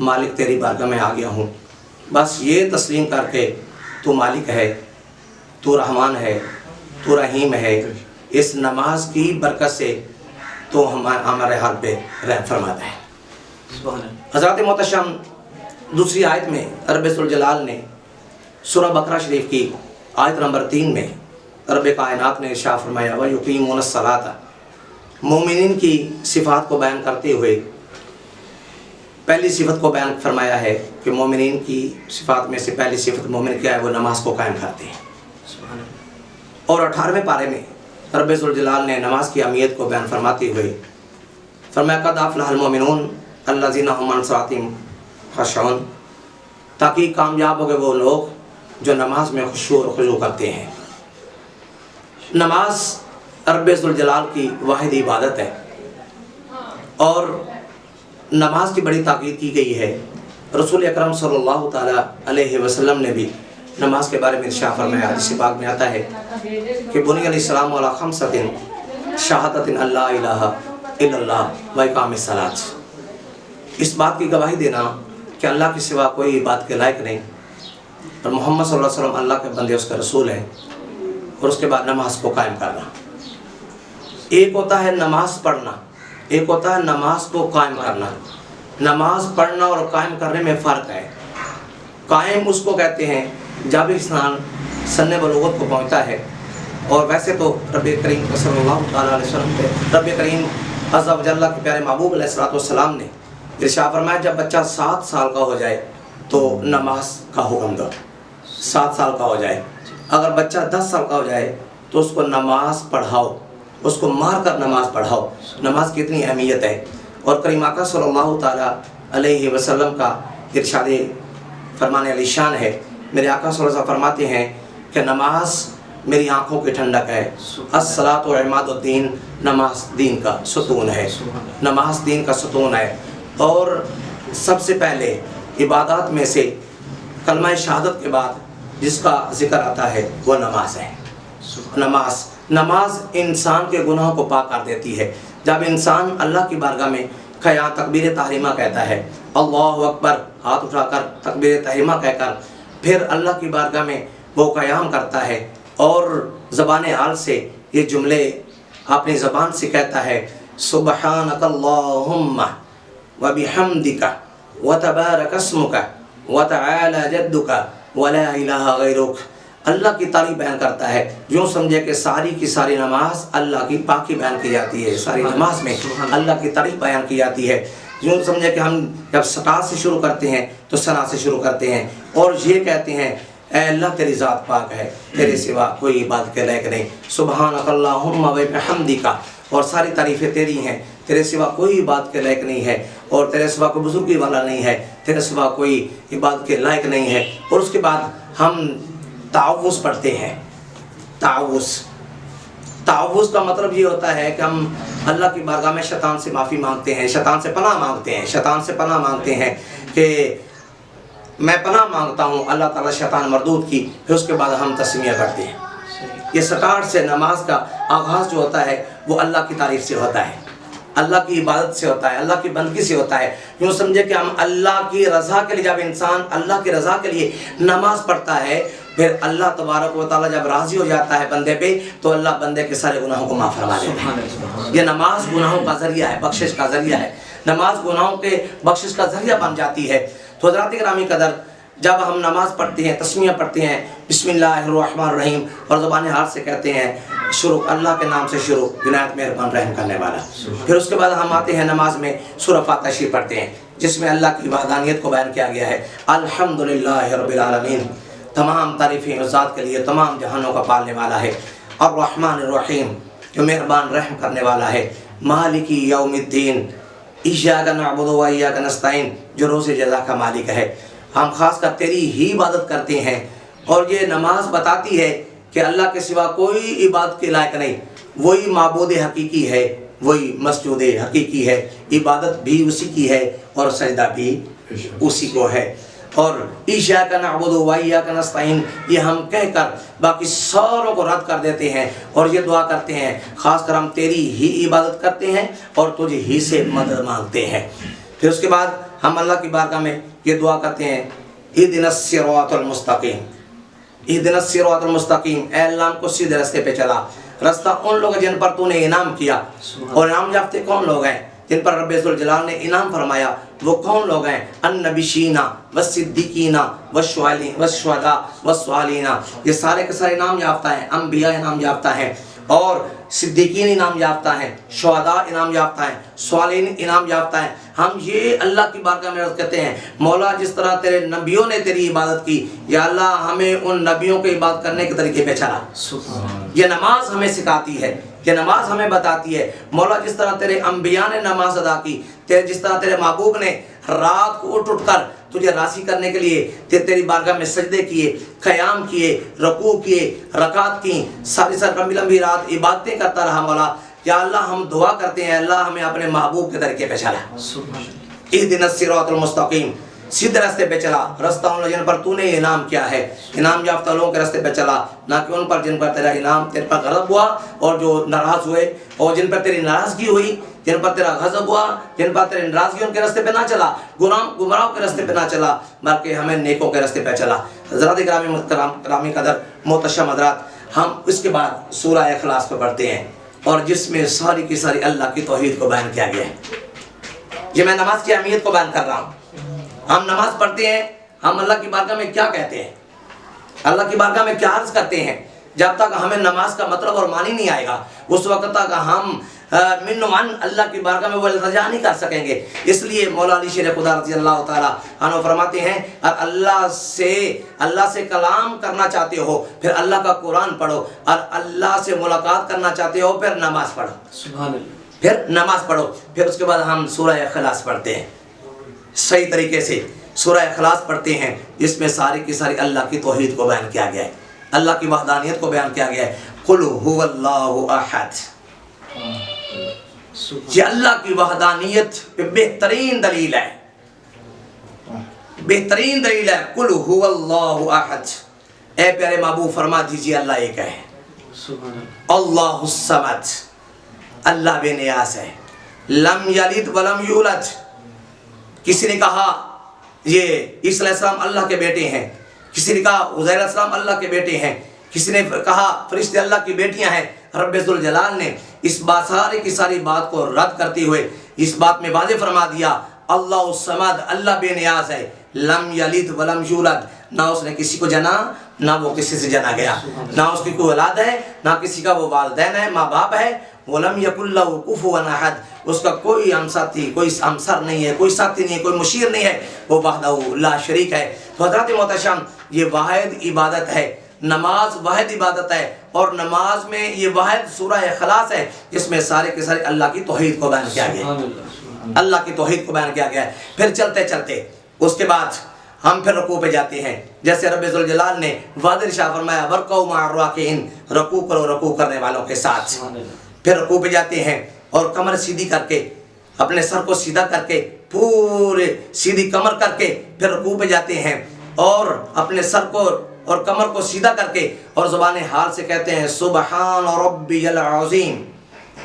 مالک تیری بارگاہ میں آ گیا ہوں، بس یہ تسلیم کر کے تو مالک ہے، تو رحمان ہے، تو رحیم ہے، اس نماز کی برکت سے تو ہمارے حال پہ رحم فرماتا ہے۔ سبحان اللہ۔ حضرات محتشم، دوسری آیت میں رب ذوالجلال نے سورہ بقرہ شریف کی آیت نمبر 3 میں رب کائنات نے ارشاد فرمایا وَيُقِيمُونَ الصَّلَاةَ، مومنین کی صفات کو بیان کرتے ہوئے پہلی صفت کو بیان فرمایا ہے کہ مومنین کی صفات میں سے پہلی صفت مومن کیا ہے؟ وہ نماز کو قائم کرتے ہیں۔ سبحان اللہ۔ اور 18ویں پارے میں رب ذوالجلال نے نماز کی اہمیت کو بیان فرماتے ہوئے فرمایا قد افلح المؤمنون الذین هم عن صلاتهم خاشعون، تاکہ کامیاب ہو گئے وہ لوگ جو نماز میں خشوع اور خضوع کرتے ہیں۔ نماز رب ذوالجلال کی واحد عبادت ہے اور نماز کی بڑی تاکید کی گئی ہے۔ رسول اکرم صلی اللہ تعالیٰ علیہ وسلم نے بھی نماز کے بارے میں ارشاد فرمایا، حدیث پاک میں آتا ہے کہ بنی الاسلام علی خمسۃ شہادۃ اللہ الہ الا اللہ و اقام الصلاۃ، اس بات کی گواہی دینا کہ اللہ کے سوا کوئی عبادت کے لائق نہیں اور محمد صلی اللہ علیہ وسلم اللہ کے بندے اس کا رسول ہے، اور اس کے بعد نماز کو قائم کرنا۔ ایک ہوتا ہے نماز پڑھنا، ایک ہوتا ہے نماز کو قائم کرنا۔ نماز پڑھنا اور قائم کرنے میں فرق ہے۔ قائم اس کو کہتے ہیں جب انسان سن بلوغت کو پہنچتا ہے، اور ویسے تو رب کریم صلی اللہ تعالیٰ علیہ وسلم پہ رب کریم عز و جل کے پیارے محبوب علیہ السلام نے ارشاد فرمایا جب بچہ 7 سال کا ہو جائے تو نماز کا حکم دو۔ 7 سال کا ہو جائے، اگر بچہ 10 سال کا ہو جائے تو اس کو نماز پڑھاؤ، اس کو مار کر نماز پڑھاؤ۔ نماز کی اتنی اہمیت ہے، اور کریم آقا صلی اللہ تعالیٰ علیہ وسلم کا ارشاد فرمان علی شان ہے، میرے آقا صلی اللہ علیہ وسلم فرماتے ہیں کہ نماز میری آنکھوں کی ٹھنڈک ہے، الصلاۃ و عماد الدین، نماز دین کا ستون ہے، نماز دین کا ستون ہے۔ اور سب سے پہلے عبادات میں سے کلمہ شہادت کے بعد جس کا ذکر آتا ہے وہ نماز ہے۔ نماز انسان کے گناہوں کو پاک کر دیتی ہے۔ جب انسان اللہ کی بارگاہ میں تکبیر تحریمہ کہتا ہے، اللہ اکبر ہاتھ اٹھا کر تکبیر تحریمہ کہہ کر پھر اللہ کی بارگاہ میں وہ قیام کرتا ہے اور زبان حال سے یہ جملے اپنی زبان سے کہتا ہے، سبحانک اللہم وبحمدک وتبارک اسمک وتعالی جدک ولا الہ غیرک، اللہ کی تعریف بیان کرتا ہے۔ یوں سمجھے کہ ساری کی ساری نماز اللہ کی پاکی بیان کی جاتی ہے، ساری نماز میں اللہ کی تعریف بیان کی جاتی ہے۔ یوں سمجھے کہ ہم جب سٹا سے شروع کرتے ہیں تو ثنا سے شروع کرتے ہیں اور یہ کہتے ہیں اے اللہ تیری ذات پاک ہے، تیرے سوا کوئی عبادت کے لائق نہیں، سبحانک اللہم وبحمدک، اور ساری تعریفیں تیری ہیں، تیرے سوا کوئی عبادت کے لائق نہیں ہے، اور تیرے سوا کوئی بزرگی والا نہیں ہے، تیرے سوا کوئی عبادت کے لائق نہیں ہے۔ اور اس کے بعد ہم تعوذ پڑھتے ہیں۔ تعوذ کا مطلب یہ ہوتا ہے کہ ہم اللہ کی بارگاہ میں شیطان سے معافی مانگتے ہیں، شیطان سے پناہ مانگتے ہیں، شیطان سے پناہ مانگتے ہیں کہ میں پناہ مانگتا ہوں اللہ تعالیٰ شیطان مردود کی، پھر اس کے بعد ہم تسمیہ کرتے ہیں۔ یہ سٹارٹ سے نماز کا آغاز جو ہوتا ہے وہ اللہ کی تعریف سے ہوتا ہے، اللہ کی عبادت سے ہوتا ہے، اللہ کی بندگی سے ہوتا ہے۔ یوں سمجھے کہ ہم اللہ کی رضا کے لیے، جب انسان اللہ کی رضا کے لیے نماز پڑھتا ہے، پھر اللہ تبارک و تعالیٰ جب راضی ہو جاتا ہے بندے پہ تو اللہ بندے کے سارے گناہوں کو معاف فرما دیتا ہے۔ یہ نماز گناہوں کا ذریعہ ہے، بخشش کا ذریعہ ہے۔ نماز گناہوں کے بخشش کا ذریعہ بن جاتی ہے۔ تو حضرات گرامی قدر، جب ہم نماز پڑھتے ہیں، تسمیہ پڑھتے ہیں، بسم اللہ الرحمن الرحیم، اور زبان حال سے کہتے ہیں شروع اللہ کے نام سے شروع، عنایت مہربان رحم کرنے والا۔ پھر اس کے بعد ہم آتے ہیں نماز میں سورہ فاتحہ شریف پڑھتے ہیں جس میں اللہ کی وحدانیت کو بیان کیا گیا ہے۔ الحمدللہ رب العالمین، تمام تعریفیں اس ذات کے لیے تمام جہانوں کا پالنے والا ہے۔ الرحمن الرحیم، جو مہربان رحم کرنے والا ہے۔ مالک یوم الدین، ایاک نعبد و ایاک نستعین، جو روز جزا کا مالک ہے۔ ہم خاص کر تیری ہی عبادت کرتے ہیں، اور یہ نماز بتاتی ہے کہ اللہ کے سوا کوئی عبادت کے لائق نہیں، وہی معبود حقیقی ہے، وہی مسجود حقیقی ہے، عبادت بھی اسی کی ہے اور سجدہ بھی اسی کو ہے۔ اور ایاک نعبد و ایاک نستعین، یہ ہم کہہ کر باقی ساروں کو رد کر دیتے ہیں اور یہ دعا کرتے ہیں خاص کر ہم تیری ہی عبادت کرتے ہیں اور تجھے ہی سے مدد مانگتے ہیں۔ پھر اس کے بعد ہم اللہ کی بارگاہ میں یہ دعا کرتے ہیں، اہدنا الصراط المستقیم، اہدنا الصراط المستقیم، اے اللہ ہم کو سیدھے راستے پہ چلا۔ راستہ ان لوگ جن پر تو نے انعام کیا، اور انعام یافتہ کون لوگ ہیں؟ جن پر رب ذوالجلال نے انعام فرمایا، وہ کون لوگ ہیں؟ النبیین والصدیقین والشہداء والصالحین، یہ سارے کے سارے انعام یافتہ ہیں، انبیاء انعام یافتہ ہیں، اور صدیقین انعام یافتہ ہیں، شہداء انعام یافتہ ہیں، صالحین انعام یافتہ ہیں۔ ہم یہ اللہ کی بارگاہ میں عرض کرتے ہیں، مولا جس طرح تیرے نبیوں نے تیری عبادت کی، یا اللہ ہمیں ان نبیوں کی عبادت کرنے کے طریقے پہ چلا۔ یہ نماز ہمیں سکھاتی ہے، یہ نماز ہمیں بتاتی ہے، مولا جس طرح تیرے انبیاء نے نماز ادا کی، جس طرح تیرے محبوب نے رات کو اٹھ کر تجھے راضی کرنے کے لیے تیری بارگاہ میں سجدے کیے، قیام کیے، رکوع کیے، رکعت کی، ساری لمبی لمبی رات عبادتیں کرتا رہا مولا۔ یا اللہ ہم دعا کرتے ہیں، اللہ ہمیں اپنے محبوب کے طریقے پہ چلا۔ اہدنا الصراط المستقیم، سیدھے راستے پہ چلا، راستہ ان لوگوں پر تو نے انعام کیا ہے، انعام یافتہ لوگوں کے راستے پہ چلا، نہ کہ ان پر جن پر تیرا انعام، تیرے پر غضب ہوا اور جو ناراض ہوئے، اور جن پر تیری ناراضگی ہوئی، جن پر تیرا غضب ہوا، جن پر تیری ناراضگی، ان کے راستے پہ نہ چلا، گمراہوں کے راستے پہ نہ چلا، بلکہ ہمیں نیکوں کے راستے پہ چلا۔ حضرات گرامی قدر محتشم حضرات، ہم اس کے بعد سورہ اخلاص کو پڑھتے ہیں، اور جس میں ساری کی ساری اللہ کی توحید کو بیان کیا گیا ہے۔ یہ میں نماز کی اہمیت کو بیان کر رہا ہوں۔ ہم نماز پڑھتے ہیں، ہم اللہ کی بارگاہ میں کیا کہتے ہیں، اللہ کی بارگاہ میں کیا عرض کرتے ہیں؟ جب تک ہمیں نماز کا مطلب اور معنی نہیں آئے گا، اس وقت تک ہم من و عن اللہ کی بارگاہ میں وہ التجا نہیں کر سکیں گے۔ اس لیے مولا علی شیر خدا رضی اللہ تعالیٰ عنہ فرماتے ہیں، اللہ سے کلام کرنا چاہتے ہو پھر اللہ کا قرآن پڑھو، اور اللہ سے ملاقات کرنا چاہتے ہو پھر نماز پڑھو۔ سبحان اللہ۔ پھر نماز پڑھو، پھر اس کے بعد ہم سورہ اخلاص پڑھتے ہیں، صحیح طریقے سے سورہ اخلاص پڑھتے ہیں، جس میں ساری کی ساری اللہ کی توحید کو بیان کیا گیا ہے، اللہ کی وحدانیت کو بیان کیا گیا ہے۔ قل هو اللہ احد، یہ اللہ کی وحدانیت پہ بہترین دلیل ہے، بہترین دلیل ہے۔ قل هو اللہ احد، اے پیارے محبوب فرما دیجئے اللہ ایک ہے، اللہ الصمد، اللہ بے نیاز ہے، لم یلد ولم یولد۔ کسی نے کہا یہ عیسیٰ علیہ السلام اللہ کے بیٹے ہیں، کسی نے کہا عزیر علیہ السلام اللہ کے بیٹے ہیں، کسی نے کہا فرشتے اللہ کی بیٹیاں ہیں۔ رب ذوالجلال نے اس بات ساری کی ساری بات کو رد کرتے ہوئے اس بات میں واضح فرما دیا، اللہ الصمد، اللہ بے نیاز ہے، لم یلد ولم یولد، نہ اس نے کسی کو جنا، نہ وہ کسی سے جنا گیا، نہ اس کی کوئی اولاد ہے، نہ کسی کا وہ والدین ہے، ماں باپ ہے، وَلَمْ يَكُنْ لَهُ كُفُوًا أَحَدٌ، اس کا کوئی ہمساتھی، کوئی ہمسر نہیں ہے، کوئی ساتھی نہیں ہے، کوئی مشیر نہیں ہے، وہ وحدہ لا شریک ہے۔ تو حضرات محتشم، یہ واحد عبادت ہے، نماز واحد عبادت ہے، اور نماز میں یہ واحد سورہ اخلاص ہے، جس میں سارے کے سارے اللہ کی توحید کو بیان کیا گیا ہے، اللہ کی توحید کو بیان کیا گیا ہے۔ پھر چلتے چلتے اس کے بعد ہم پھر رکوع پہ جاتے ہیں، جیسے رب ذوالجلال نے واضح ارشاد فرمایا، وَارْكَعُوا مَعَ الرَّاكِعِينَ، رکوع کرو رکوع کرنے والوں کے ساتھ۔ پھر رکوع پہ جاتے ہیں اور کمر سیدھی کر کے، اپنے سر کو سیدھا کر کے، پورے سیدھی کمر کر کے پھر رکوع پہ جاتے ہیں، اور اپنے سر کو اور کمر کو سیدھا کر کے اور زبان حال سے کہتے ہیں، سبحان ربی العظیم،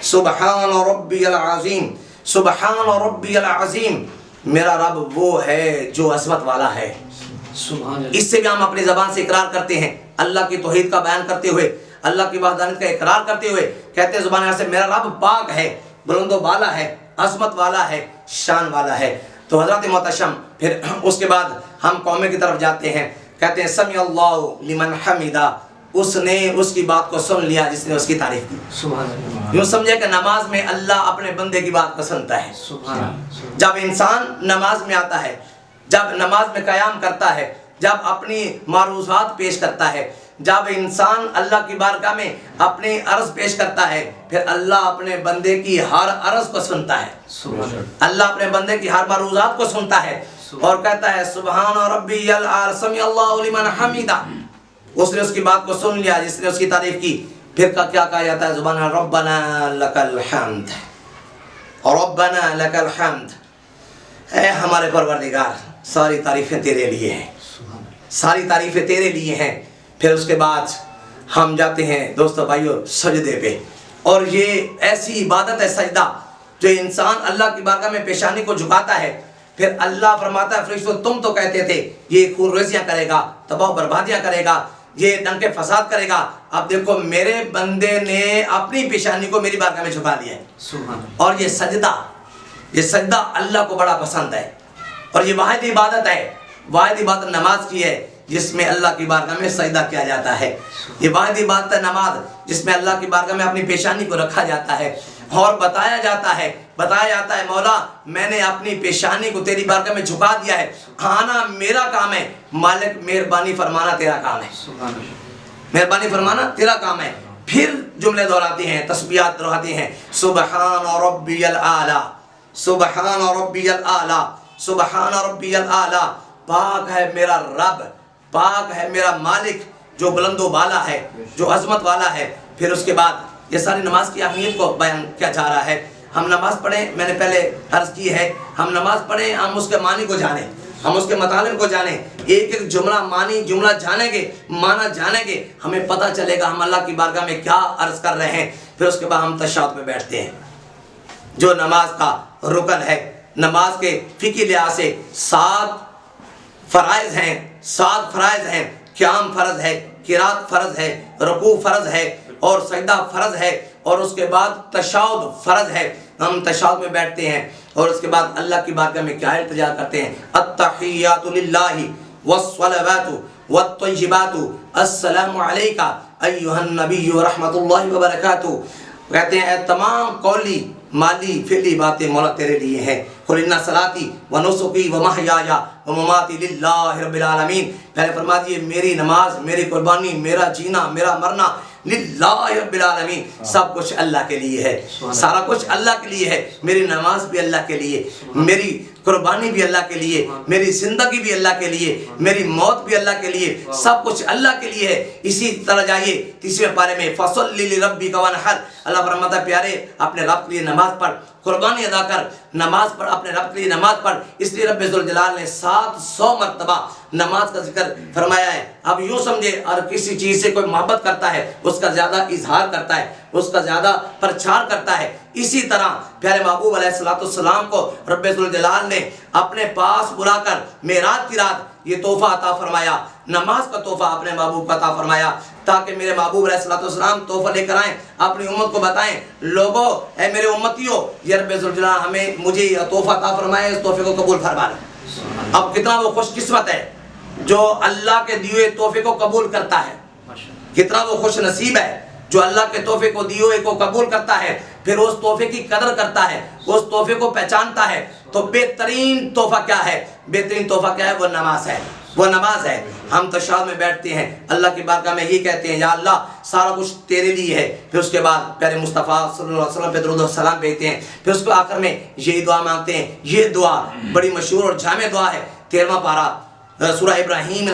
سبحان ربی العظیم، سبحان ربی العظیم، میرا رب وہ ہے جو عظمت والا ہے۔ اس سے بھی ہم اپنی زبان سے اقرار کرتے ہیں، اللہ کی توحید کا بیان کرتے ہوئے، اللہ کی وحدانیت کا اقرار کرتے ہوئے کہتے ہیں زبان حال سے، میرا رب پاک ہے، بلند و بالا ہے، عظمت والا ہے، شان والا ہے۔ تو حضرات محتشم، پھر اس کے بعد ہم قومے کی طرف جاتے ہیں، کہتے ہیں سمع اللہ لمن حمدہ، اس نے اس کی بات کو سن لیا جس نے اس کی تعریف کی۔ سبحان اللہ۔ یوں سمجھے کہ نماز میں اللہ اپنے بندے کی بات کو سنتا ہے۔ سبحان اللہ۔ جب انسان نماز میں آتا ہے، جب نماز میں قیام کرتا ہے، جب اپنی معروضات پیش کرتا ہے، جب انسان اللہ کی بارگاہ میں اپنی عرض پیش کرتا ہے، پھر اللہ اپنے بندے کی ہر عرض کو سنتا ہے۔ اللہ اپنے بندے کی ہر معروضات کو سنتا ہے اور کہتا ہے سبحان ربی العظیم، سمع اللہ لمن حمدہ، اس نے اس کی بات کو سن لیا جس نے اس کی تعریف کی۔ پھر کیا کہا جاتا ہے زبان ربنا لک الحمد، ربنا لک الحمد، اے ہمارے پروردگار ساری تعریفیں تیرے لیے ہیں، ساری تعریفیں تیرے لیے ہیں۔ پھر اس کے بعد ہم جاتے ہیں دوستو بھائیو سجدے پہ، اور یہ ایسی عبادت ہے سجدہ جو انسان اللہ کی بارگاہ میں پیشانی کو جھکاتا ہے، پھر اللہ فرماتا ہے فرشتوں تم تو کہتے تھے یہ خون ریزیاں کرے گا، تباہ و بربادیاں کرے گا، یہ ڈنکے فساد کرے گا، اب دیکھو میرے بندے نے اپنی پیشانی کو میری بارگاہ میں جھکا دیا ہے۔ اور یہ سجدہ اللہ کو بڑا پسند ہے، اور یہ واحد عبادت ہے، واحد عبادت نماز کی ہے جس میں اللہ کی بارگاہ میں سجدہ کیا جاتا ہے۔ یہ واحد عبادت ہے نماز جس میں اللہ کی بارگاہ میں اپنی پیشانی کو رکھا جاتا ہے اور بتایا جاتا ہے مولا میں نے اپنی پیشانی کو تیری بارگاہ میں جھکا دیا ہے، آنا میرا کام ہے، مالک مہربانی فرمانا تیرا کام ہے، مہربانی فرمانا تیرا کام ہے۔ پھر جملے دہراتے ہیں، تسبیحات دہراتے ہیں، سبحان ربی الاعلی، سبحان ربی الاعلی، سبحان ربی الاعلی، پاک ہے میرا رب، پاک ہے میرا مالک جو بلند و بالا ہے، جو عظمت والا ہے۔ پھر اس کے بعد یہ ساری نماز کی اہمیت کو بیان کیا جا رہا ہے۔ ہم نماز پڑھیں، میں نے پہلے عرض کی ہے، ہم نماز پڑھیں، ہم اس کے معنی کو جانیں، ہم اس کے مطالب کو جانیں، ایک ایک جملہ معنی جملہ جانیں گے، معنی جانیں گے، ہمیں پتہ چلے گا ہم اللہ کی بارگاہ میں کیا عرض کر رہے ہیں۔ پھر اس کے بعد ہم تشہد میں بیٹھتے ہیں جو نماز کا رکن ہے۔ نماز کے فقہی لحاظ سے 7 فرائض ہیں، 7 فرائض ہیں، قیام فرض ہے، قرات فرض ہے، رکوع فرض ہے اور سجدہ فرض ہے، اور اس کے بعد تشہد فرض ہے۔ ہم تشہد میں بیٹھتے ہیں اور اس کے بعد اللہ کی بارگاہ میں کیا التجا کرتے ہیں؟ التحیات للہ والصلوات والطیبات السلام علیک ایھا النبی ورحمۃ اللہ وبرکاتہ۔ کہتے ہیں اے تمام قولی مالی فعلی باتیں مولا تیرے لیے ہیں۔ قل ان صلاتی و نسکی و محیای و مماتی للہ رب العالمین۔ پہلے فرما دیے میری نماز، میری قربانی، میرا جینا، میرا مرنا للہ رب العالمین، سب کچھ اللہ کے لیے ہے، سارا کچھ اللہ کے لیے ہے۔ میری نماز بھی اللہ کے لیے، میری قربانی بھی اللہ کے لیے، میری زندگی بھی اللہ کے لیے، میری موت بھی اللہ کے لیے، سب کچھ اللہ کے لیے ہے۔ اسی طرح جائیے 30ویں پارے میں فَصَلِّ لِرَبِّكَ وَانْحَرْ، اللہ فرماتا ہے پیارے اپنے رب کے لیے نماز پڑھ، قربانی ادا کر، نماز پڑھ، اپنے رب کے لیے نماز پڑھ۔ اس لیے رب ذوالجلال نے 700 مرتبہ نماز کا ذکر فرمایا ہے۔ اب یوں سمجھے اور کسی چیز سے کوئی محبت کرتا ہے اس کا زیادہ اظہار کرتا ہے، اس کا زیادہ پرچار کرتا ہے۔ اسی طرح پیارے محبوب علیہ السلام کو رب ذوالجلال نے اپنے پاس بلا کر معراج کی رات یہ تحفہ عطا فرمایا، نماز کا تحفہ اپنے محبوب کا عطا فرمایا، تاکہ میرے محبوب علیہ السلام تحفہ لے کر آئیں، اپنی امت کو بتائیں، لوگوں اے میرے امتیوں یہ رب ذوالجلال مجھے یہ تحفہ عطا فرمایا، اس تحفے کو قبول فرما لیں۔ اب کتنا وہ خوش قسمت ہے جو اللہ کے دیے ہوئے تحفے کو قبول کرتا ہے، کتنا وہ خوش نصیب ہے جو اللہ کے تحفے کو دیے ہوئے کو قبول کرتا ہے، پھر اس تحفے کی قدر کرتا ہے، اس تحفے کو پہچانتا ہے۔ تو بہترین تحفہ کیا ہے؟ بہترین تحفہ کیا ہے؟ وہ نماز ہے، وہ نماز ہے۔ ہم تشہد میں بیٹھتے ہیں، اللہ کی بارگاہ میں یہ کہتے ہیں یا اللہ سارا کچھ تیرے لیے ہے۔ پھر اس کے بعد پیارے مصطفیٰ صلی اللہ علیہ وسلم پہ درود و سلام بھیجتے ہیں، پھر اس کو آخر میں یہی دعا مانگتے ہیں۔ یہ دعا بڑی مشہور اور جامع دعا ہے۔ 13واں پارہ سورہ ابراہیم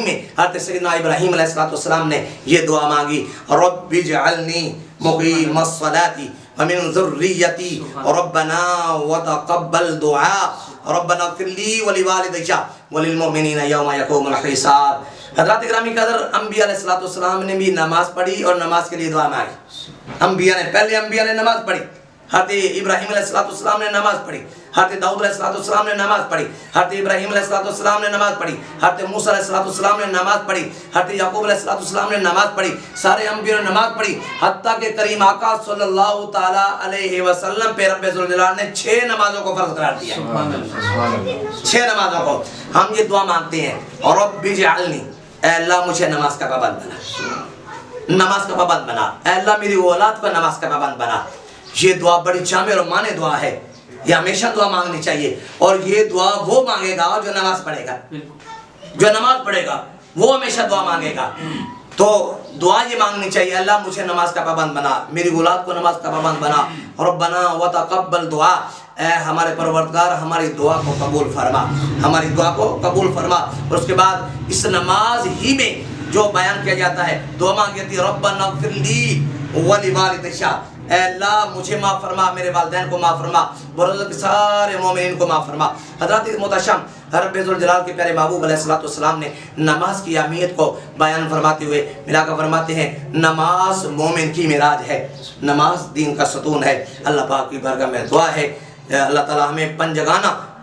میں حضرت سیدنا ابراہیم علیہ السلام نے یہ دعا مانگی، رب اجعلنی مقیم الصلاۃ ومن ذریتی ربنا وتقبل دعاء ربنا اغفر لی ولوالدی وللمؤمنین یوم یقوم الحساب۔ حضرات گرامی قدر انبیاء علیہ السلام نے بھی نماز پڑھی اور نماز کے لیے دعا مانگی۔ پہلے انبیاء نے نماز پڑھی، حضرت ابراہیم علیہ السلام نے نماز پڑھی، حضرت داؤد علیہ السلام نے نماز پڑھی، حضرت ابراہیم علیہ السلام نے نماز پڑھی، حضرت موسیٰ علیہ السلام نے نماز پڑھی، حضرت یعقوب علیہ السلام نے نماز پڑھی، سارے انبیاء نے نماز پڑھی، حتیٰ کہ کریم آقا صلی اللہ تعالیٰ علیہ وسلم پہ رب ذوالجلال نے 6 نمازوں کو فرض قرار دیا، 6 نمازوں کو۔ ہم یہ دعا مانگتے ہیں، رب اجعلنی، اے اللہ مجھے نماز کا پابند بنا، نماز کا پابند بنا، اے اللہ میری اولاد کو نماز کا پابند بنا۔ یہ دعا بڑی جامع اور معنی دعا ہے، یہ ہمیشہ دعا مانگنی چاہیے، اور یہ دعا وہ مانگے گا جو نماز پڑھے گا، جو نماز پڑھے گا وہ ہمیشہ دعا مانگے گا۔ تو دعا یہ مانگنی چاہیے، اللہ مجھے نماز کا پابند بنا، میری اولاد کو نماز کا پابند بنا، ربنا وتقبل دعا، اے ہمارے پروردگار ہماری دعا کو قبول فرما، ہماری دعا کو قبول فرما۔ اور اس کے بعد اس نماز ہی میں جو بیان کیا جاتا ہے، دعا مانگی جاتی ہے ربنا اغفر لی ولوالدی، اے اللہ مجھے معاف فرما، میرے والدین کو معاف فرما، برزخ کے سارے مومنین کو معاف فرما۔ حضرات محتشم رب ذوالجلال کے پیارے محبوب علیہ السلام نے نماز کی اہمیت کو بیان فرماتے ہوئے ملا کر فرماتے ہیں نماز مومن کی معراج ہے، نماز دین کا ستون ہے۔ اللہ پاک کی بارگاہ میں دعا ہے اللہ تعالیٰ ہمیں پنجگانہ